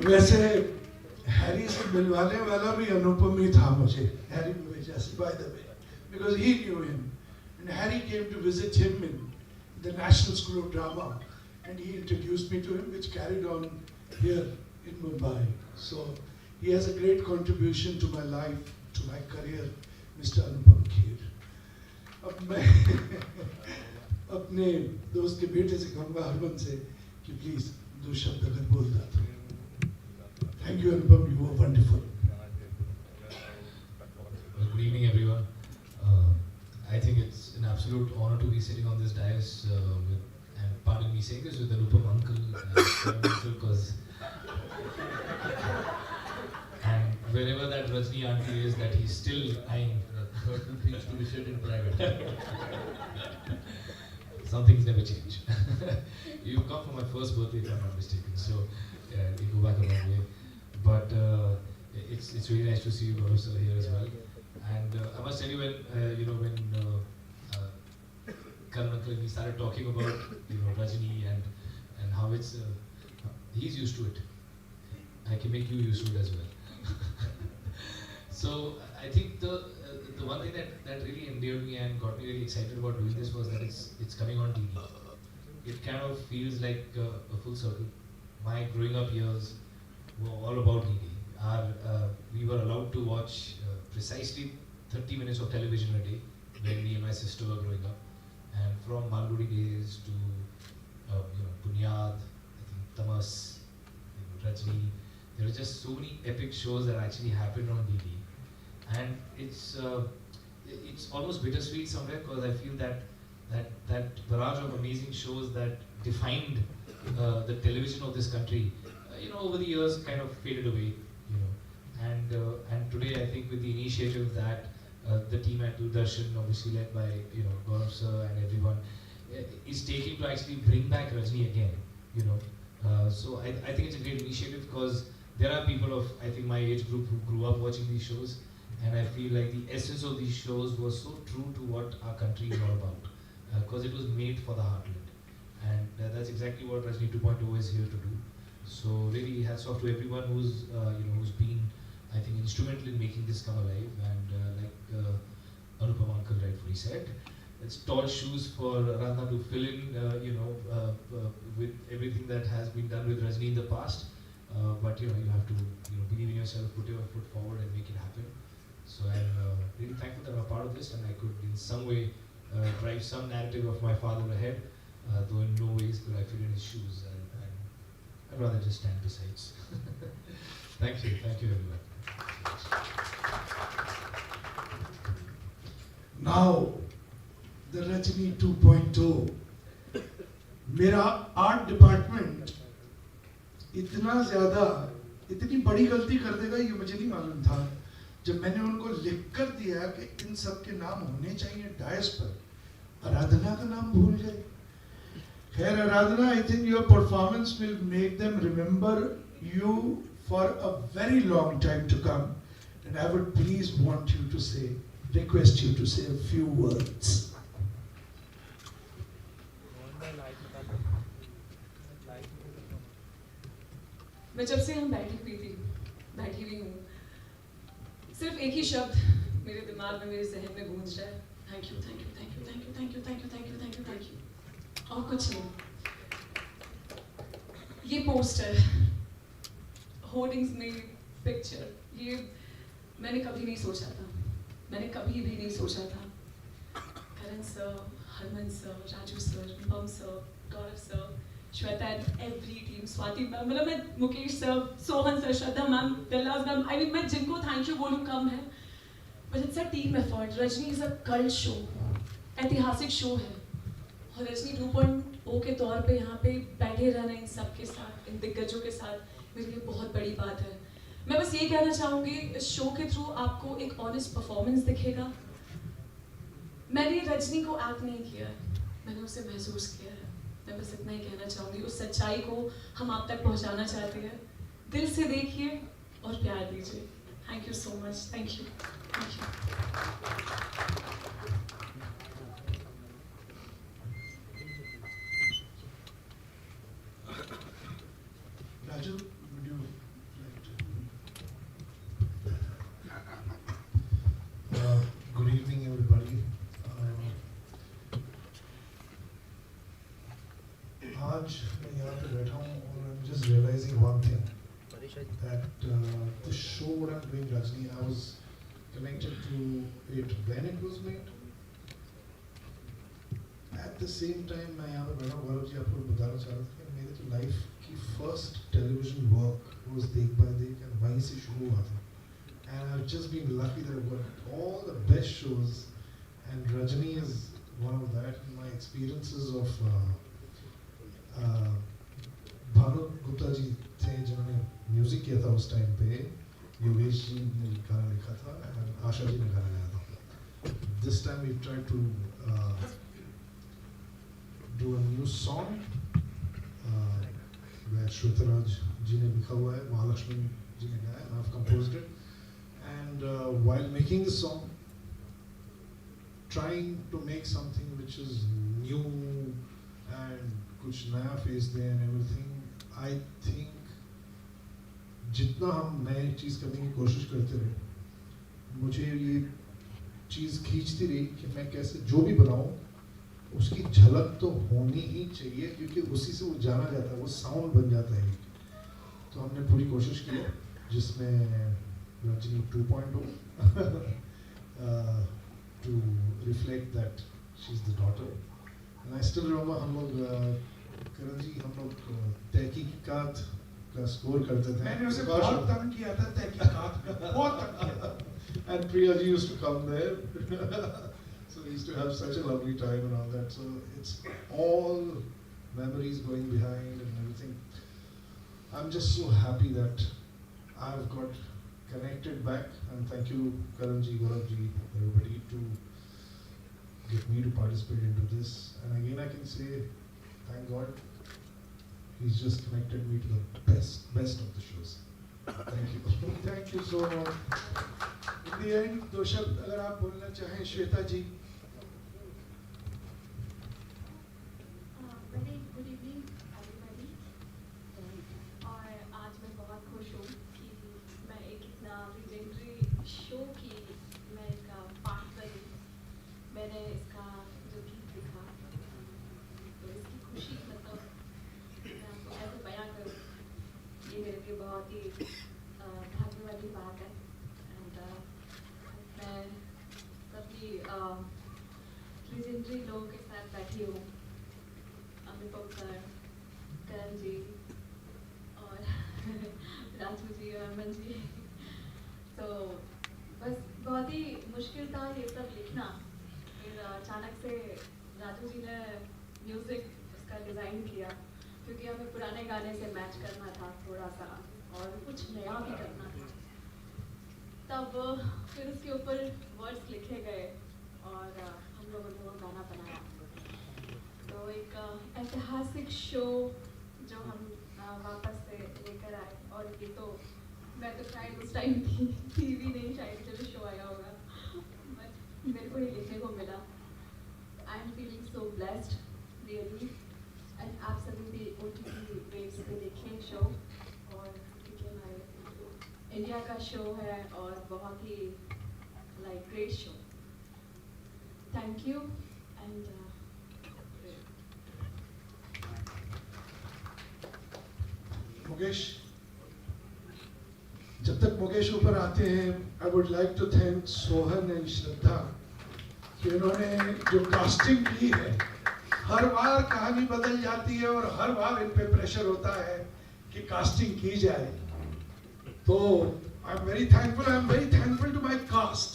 वैसे हैरी से मिलवाने वाला भी अनुपम ही था मुझे, हैरी की वजह से, by the way, because he knew him. And Harry came to visit him in the National School of Drama, and he introduced me to him, which carried on here in Mumbai. So he has a great contribution to my life, to my career, Mr. Anupam Kher. अब मैं अपने दोस्त के बेटे से कहूँगा हरमन से कि प्लीज दो शब्द अगर बोलता तो. Thank you, Anupam. You were wonderful. Well, good evening, everyone. I think it's an absolute honor to be sitting on this dais with, and pardon me saying this, with Anupam uncle because and wherever that Rajni auntie is, that he's still eyeing certain things to be said in private. Some things never change. You come for my first birthday, if I'm not mistaken, so you go back a long way. But it's really nice to see you, Gaurav sir, here as well. And I must tell you, when Karan uncle and we started talking about Rajini and how it's he's used to it. I can make you used to it as well. So I think the one thing that really endeared me and got me really excited about doing this was that it's coming on TV. It kind of feels like a full circle. My growing up years were all about DD. We were allowed to watch precisely 30 minutes of television a day when me and my sister were growing up. And from Malgudi days to Bunyad, I think Tamas, Rajni, there were just so many epic shows that actually happened on DD. And it's almost bittersweet somewhere because I feel that barrage of amazing shows that defined the television of this country, over the years kind of faded away, and today I think with the initiative that the team at Doordarshan, obviously led by Gaurav sir and everyone, is taking to actually bring back Rajni again, so I think it's a great initiative because there are people of I think my age group who grew up watching these shows, and I feel like the essence of these shows was so true to what our country is all about, because it was made for the heartland, and that's exactly what Rajni 2.0 is here to do. So really hats off to everyone who's been, I think, instrumental in making this come alive. And like Anupam uncle rightfully said, it's tall shoes for Radha to fill in, with everything that has been done with Rajni in the past. But you have to believe in yourself, put your foot forward, and make it happen. So I'm really thankful that I'm a part of this, and I could in some way drive some narrative of my father ahead, though in no ways could I fit in his shoes. I'd rather just stand besides. Thank you everyone. Now, the Rajni 2.0. मेरा art department इतनी बड़ी गलती कर देगा ये मुझे नहीं मालूम था. जब मैंने उनको लिख कर दिया कि इन सब के नाम होने चाहिए डायस पर, आराधना का नाम भूल गए. खैर आराधना, I think your performance will make them remember you for a very long time to come, and I would please request you to say a few words. मैं जब से हम बैठी हुई हूँ, सिर्फ एक ही शब्द मेरे दिमाग में, मेरे जहन में गूंज रहा है. Thank you, thank you, thank you, thank you, thank you, thank you, thank you, thank you, thank you. और कुछ नहीं. ये पोस्टर, होर्डिंग्स में पिक्चर, ये मैंने कभी नहीं सोचा था. मैंने कभी भी नहीं सोचा था. Karan sir, Harman sir, Raju sir, Bam sir, Gaurav sir, Shweta and every team, Swati ma'am, मतलब मैं Mukesh sir, Sohan sir, Shraddha ma'am, Dilraj ma'am, I mean मैं जिनको थैंक यू बोलूँ कम है. But it's a team effort. Rajni is a cult show, ऐतिहासिक शो है, और रजनी 2.0 के तौर पे यहाँ पे बैठे रहना इन सब के साथ, इन दिग्गजों के साथ, मेरे लिए बहुत बड़ी बात है. मैं बस ये कहना चाहूँगी, इस शो के थ्रू आपको एक ऑनेस्ट परफॉर्मेंस दिखेगा. मैंने रजनी को एक्ट नहीं किया है, मैंने उसे महसूस किया है. मैं बस इतना ही कहना चाहूँगी. उस सच्चाई को हम आप तक पहुँचाना चाहते हैं. दिल से देखिए और प्यार दीजिए. Thank you so much. Thank you. Thank you. Raju, would you आज मैं यहाँ पे बैठा हूँ और I'm just realizing one thing, that the show what I'm doing, Rajni, I was connected to it when it was made. At the same time मैं यहाँ पे बैठा हूँ, गौरव जी आपको बताना चाह रहा था कि मेरे तो लाइफ की फर्स्ट टेलीविजन वर्क was देख बाय देख and वहीं से शुरू हुआ था. And I've just been lucky that I've got all the best shows, and Rajni is one of that. And my experiences of Bhanu Gupta ji थे जिन्होंने म्यूजिक किया था उस टाइम पे, योगेश जी ने गाना लिखा था और आशा जी ने गाना गाया था. This time we tried to do a new song where Shwetaraj ji ने लिखा हुआ है, महालक्ष्मी जी ने गाया, and I've composed it. And while making the song, trying to make something which is new and कुछ नया face they and everything, I think जितना हम नई चीज़ करने की कोशिश करते रहे, मुझे ये चीज़ खींचती रही कि मैं कैसे जो भी बनाऊं उसकी झलक तो होनी ही चाहिए, क्योंकि उसी से वो जाना जाता है, वो साउंड बन जाता है. तो हमने पूरी कोशिश की है जिसमें Rajni 2.0 to reflect that she's the daughter. And I still remember हम लोग करण जी हम लोग तहकीकात का स्कोर करते थे. मैंने उसे बहुत तंग किया था तहकीकात में, बहुत तंग किया था. And Priya ji used to come there. So we used to have such a lovely time and all that. So it's all memories going behind and everything. I'm just so happy that I've got connected back, and thank you Karan ji, Gaurav ji, everybody to get me to participate into this. And again I can say thank God he's just connected me to the best of the shows. Thank you. Thank you so much. In the end, दो शब्द अगर आप बोलना चाहें श्वेता जी. Very good evening everybody. और आज मैं बहुत खुश हूँ कि मैं एक इतना legendary show की मैं इसका पार्ट बनी. मैंने इसका जो गीत लिखा तो इसकी खुशी मतलब मैं आपको कैसे बयां करूँ, ये मेरे लिए बहुत ही भाग्य वाली बात है. एंड मैं सभी legendary लोगों के साथ बैठी हूँ, अनुपम सर, करण जी और राजू जी और अमन जी. तो बस बहुत ही मुश्किल था ये सब लिखना. फिर अचानक से राजू जी ने म्यूज़िक उसका डिज़ाइन किया, क्योंकि हमें पुराने गाने से मैच करना था थोड़ा सा और कुछ नया भी करना था. तब फिर उसके ऊपर वर्ड्स लिखे गए और हम लोगों ने वो गाना बनाया. तो एक ऐतिहासिक शो जो हम वापस से लेकर आए. और ये तो मैं तो शायद उस टाइम टीवी नहीं शायद जब शो आया होगा, बट मेरे को ये लिखने को मिला. I am feeling so blessed really. And आप सभी भी OTT वेव्स पे देखें शो. और क्योंकि हमारे इंडिया का शो है और बहुत ही like great show. Thank you. And Mukesh, जब तक मुकेश ऊपर आते हैं, I would like to thank Sohan and Shraddha कि उन्होंने जो कास्टिंग की है. हर बार कहानी बदल जाती है और हर बार इन पे प्रेशर होता है कि कास्टिंग की जाए. तो I am very thankful to my cast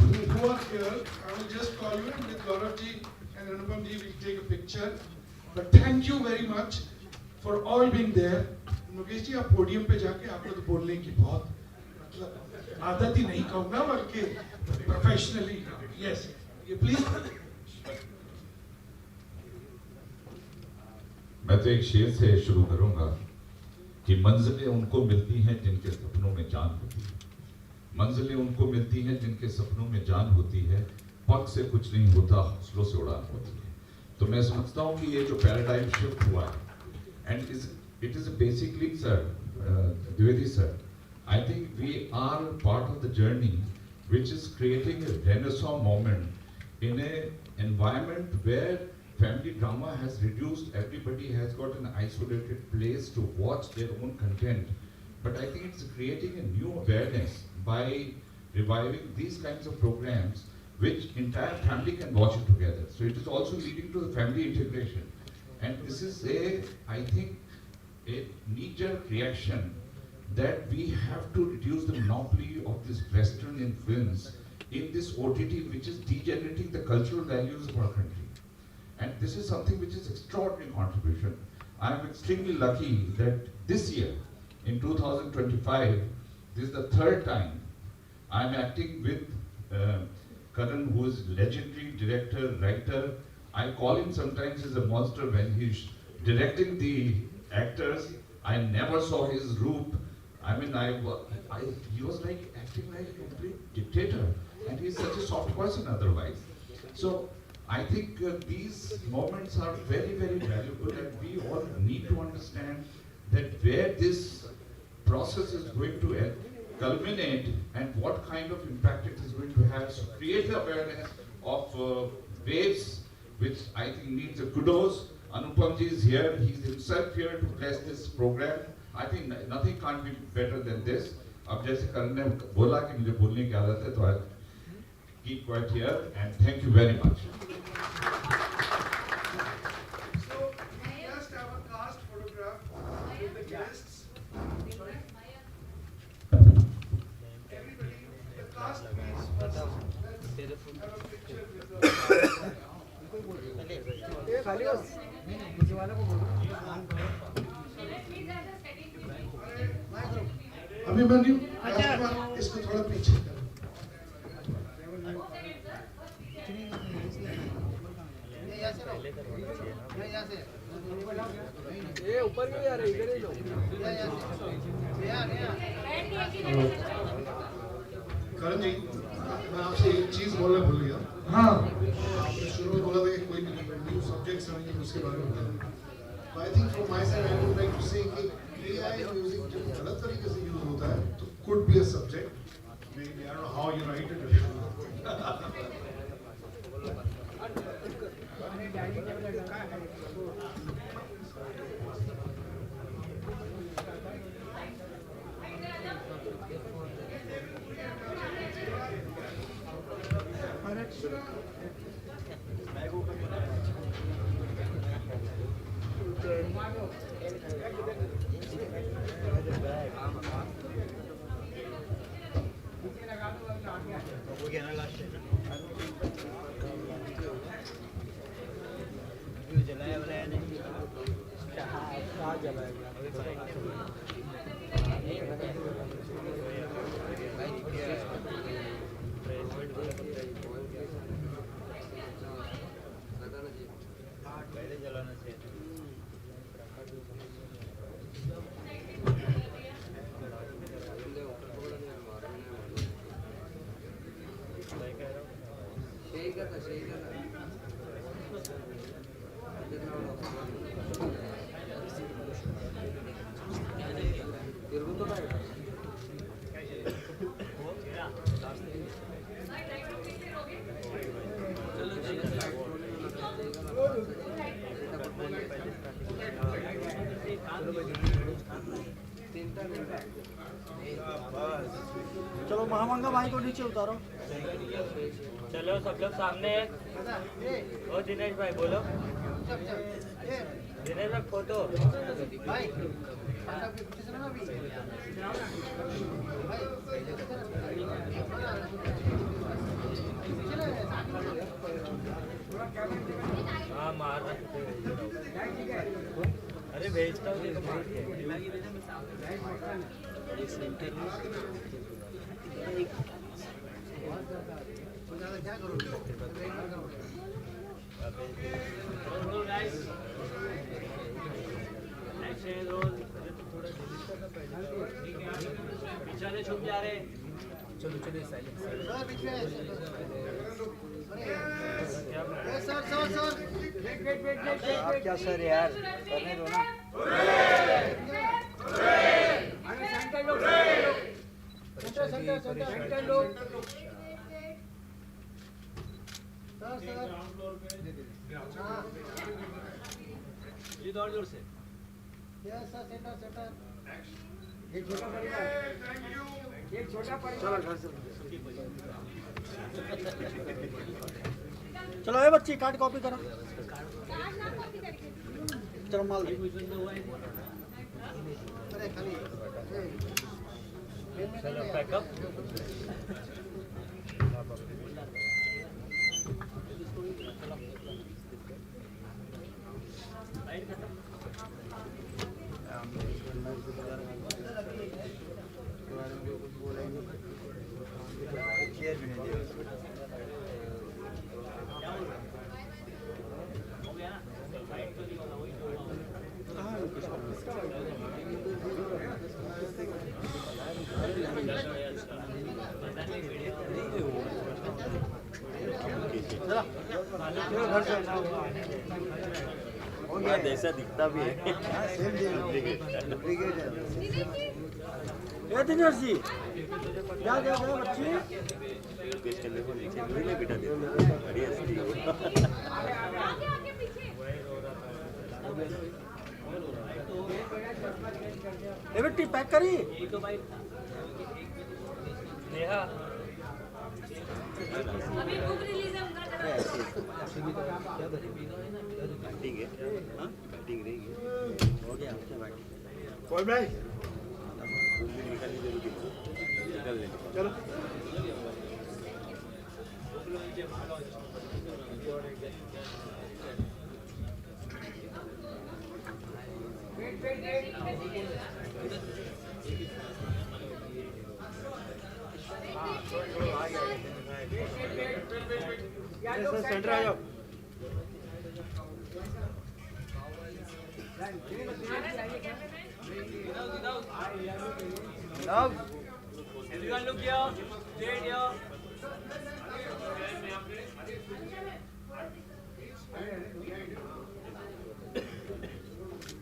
who are here. I will just call you and with Gaurav ji and Anupam ji we'll take a picture. But thank you very much for all being there. Mukesh ji, आप podium पे जाके आपको तो बोलने की बहुत मतलब आदत ही नहीं कहूँगा बल्कि प्रोफेशनली. यस, ये प्लीज. मैं तो एक शेर से शुरू करूंगा कि मंजिलें उनको मिलती हैं जिनके सपनों में जान होती है. मंजिलें उनको मिलती हैं जिनके सपनों में जान होती है. पग से कुछ नहीं होता, हौसलों से उड़ान होती है. तो मैं समझता हूँ कि ये जो पैराडाइम शिफ्ट हुआ है, and it is basically, sir, Dwivedi sir, I think we are part of the journey which is creating a renaissance moment in an environment where family drama has reduced. Everybody has got an isolated place to watch their own content. But I think it's creating a new awareness by reviving these kinds of programs which entire family can watch it together. So it is also leading to the family integration. And this is I think, a knee-jerk reaction that we have to reduce the monopoly of this Western influence in this OTT, which is degenerating the cultural values of our country. And this is something which is extraordinary contribution. I am extremely lucky that this year, in 2025, this is the third time I am acting with Karan, who is legendary director, writer. I call him sometimes as a monster when he's directing the actors. I never saw his roop. I mean, he was like acting like a complete dictator, and he's such a soft person otherwise. So I think these moments are very, very valuable, and we all need to understand that where this process is going to culminate and what kind of impact it is going to have. So create the awareness of waves, which I think needs a kudos. Anupamji is here. He's himself here to bless this program. I think nothing can't be better than this. अब जैसे करण ने बोला कि मुझे बोलने की आदत है, तो I keep quiet here and thank you very much. So we just have a cast photograph with the guests. Everybody, the cast please first. Let's have a picture with the. Abhimanyu इसको थोड़ा पीछे करो। ये ऊपर क्यों जा रहे इधर ही लो। करण जी, मैं आपसे एक चीज बोलना भूल गया। हाँ। आपने शुरू में बोला था कि कोई न्यू सब्जेक्ट्स आएंगे उसके बारे में बताना। तो I think from my side I would like to say कि एआई म्यूजिक जब गलत तरीके से यूज होता है तो could be a subject. Maybe I don't know how you write it. चलो महामंगा भाई को नीचे उतारो। चलो सब लोग सामने। ओ दिनेश भाई बोलो। दिनेश भाई फोटो। हाँ मार अरे भेजता हूँ देखो पीछे छुप जा रहे। चलो चलो क्या सर यार करने दो ना। सेंटर लोग ये दौड़ जोर से चलो ये बच्ची कार्ड कॉपी करो चलो माल दे। चलो पैकअप जैसा दिखता भी है ये दिनेश जी जा जा जा बच्ची बिठा दे बड़ी हस्ती ये बेटी पैक करी नेहा अभी बुक रिलीज है उनका बैटिंग है हाँ बैटिंग रहेगी हो गया कौन भाई निकालनी जरूरी निकाल ले चलो सेंटर आ जाओ Everyone look here. Straight here.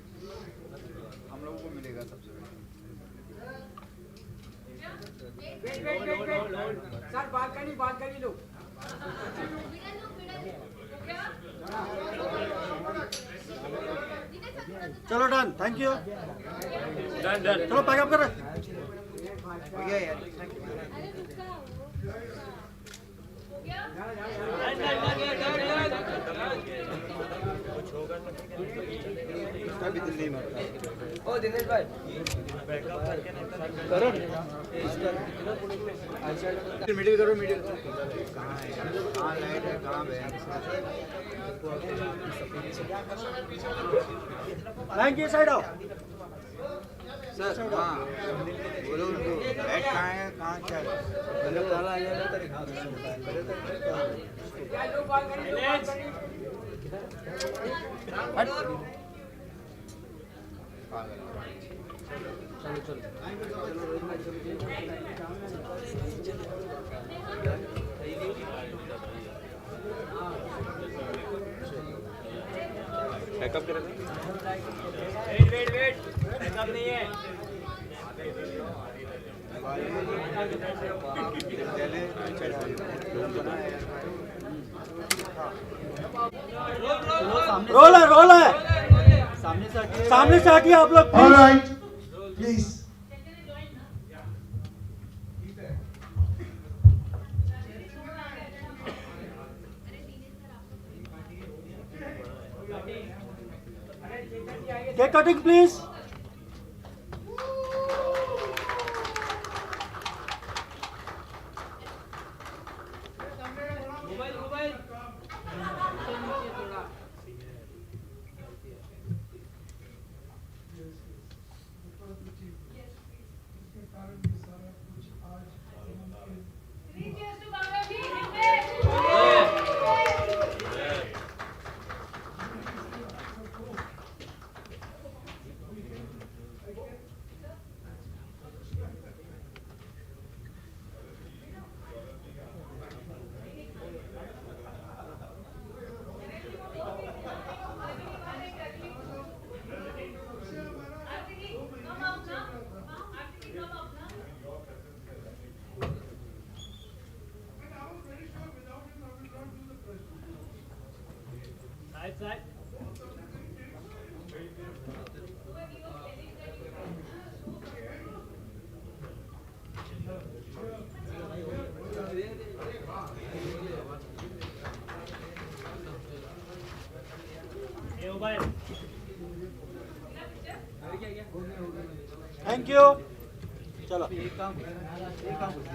हम लोगों को मिलेगा सबसे सर बालकनी लो चलो done thank you Done, done. चलो पैकअप कर हो गया यार इसका भी दिल नहीं मरता ओ दिनेश भाई करण मिडिल करो मिडिल कहाँ लाइट है कहाँ लाइन की साइड आओ सर हाँ बोलो उनको लाइट कहाँ है कहाँ क्या पहले काला आ जाएगा तेरे हाथ से बैकअप करें Wait. Backup नहीं है. रोल है सामने से हटिए आप लोग All right, please. Cake cutting please Right side. ये मोबाइल थैंक यू। चलो एक काम कुछ